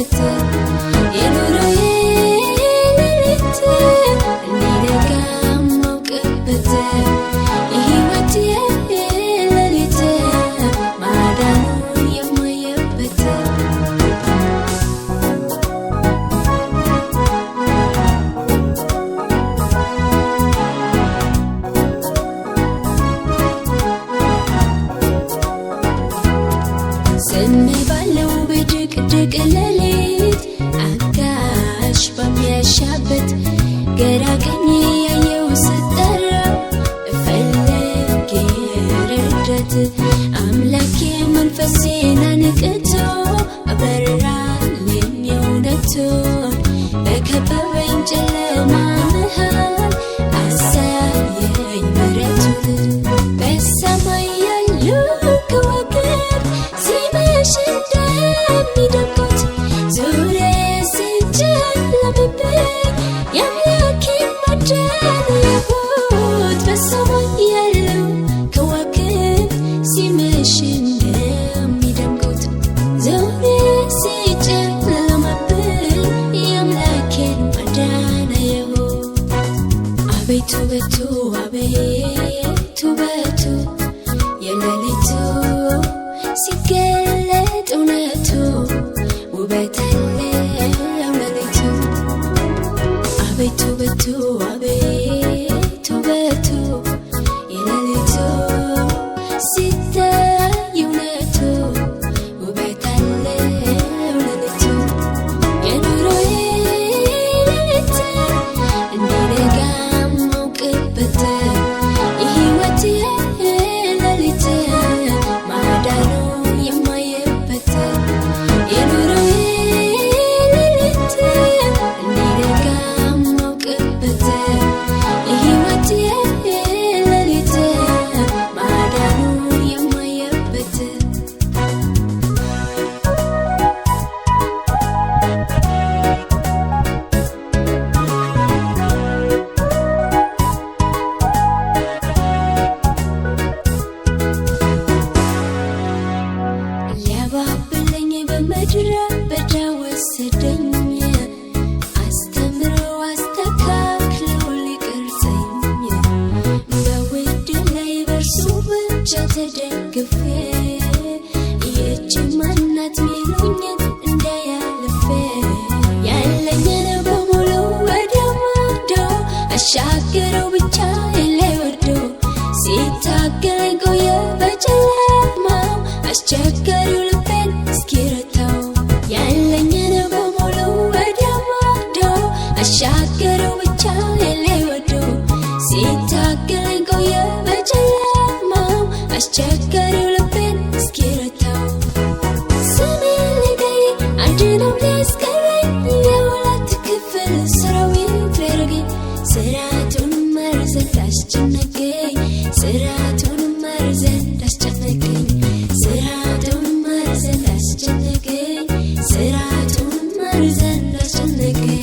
የማየበት የኑሮዬ ሌሊት እንዲነጋ ማውቅበት የሕይወቴ ሌሊት ማዳኑን የማየበት ዝም ባለው በድቅድቅ ሌሊት አጋዥ በሚያሻበት ግራ ቀኝ ያየው ስጠራ እፈልግ ረዳት አምላኬ መንፈሴን አንቅቶ አበራልኝ እውነቱን በከበበኝ ጨለማ መሃል አሳየኝ ምሕረቱን በሰማይ ያሉ ከዋክብት ሲመሽ እንደሚደምቁት ዙሪያዬ ሲጨለምብኝ የአምላኬን ማዳን አየሁት በሰማይ ያሉ ከዋክብት ሲመሽ እንደሚደምቁት ዙሪያዬ ሲጨለምብኝ የአምላኬን ማዳን አየሁት አቤቱ ውበቱ አቤቱ ውበቱ የሌሊቱ ሲገለጥ እውነቱ ውበት አለው ሌሊቱ አቤቱ ውበቱ አቤቱ ውበቱ የሌሊቱ ሲታይ እውነቱ ውበት አለው ሌሊቱ የኑሮዬ ሌሊት እንዲነጋ ማውቅበት የሕይወቴ ሌሊት ማዳኑን የማየበት የኑሮዬ ሌሊት እንዲነጋ ማውቅበት የሕይወቴ ሌሊት ማዳኑን የማየበት ሊያባብለኝ በምድረ በዳ ወሰደኝ አስተምሮ አስተካክሎ ሊቀርጸኝ በውድ ላይ በእርሱ ብቻ ተደግፌ ይህች ማናት ሚሉኝን እንዳያልፌ ያለኝን በሙሉ ወደ ማዶ አሻገረው ብቻ ላይ ወርዶ ሲታገለኝ ቆየ በጨለማው አስቸጋሪው ልቤን እስኪረታው ያለኝን በሙሉ ወደ ማዶ አሻገረው ብቻ ላይ ወርዶ ሲታገለኝ ቆየ በጨለማው አስቸጋሪው ልቤን እስኪረታው ስሜን ሊገኝ አድነው ሊያስቀረኝ የሁለት ክፍል ሰራዊት ሊያደርገኝ ስርዓቱን እማር ዘንድ አስጨነቀኝ ስርዓቱን እማር ዘንድ አስጨነቀኝ ስርዓቱን እማር ዘንድ አስጨነቀኝ ስርዓቱን እማር ዘንድ አስጨነቀኝ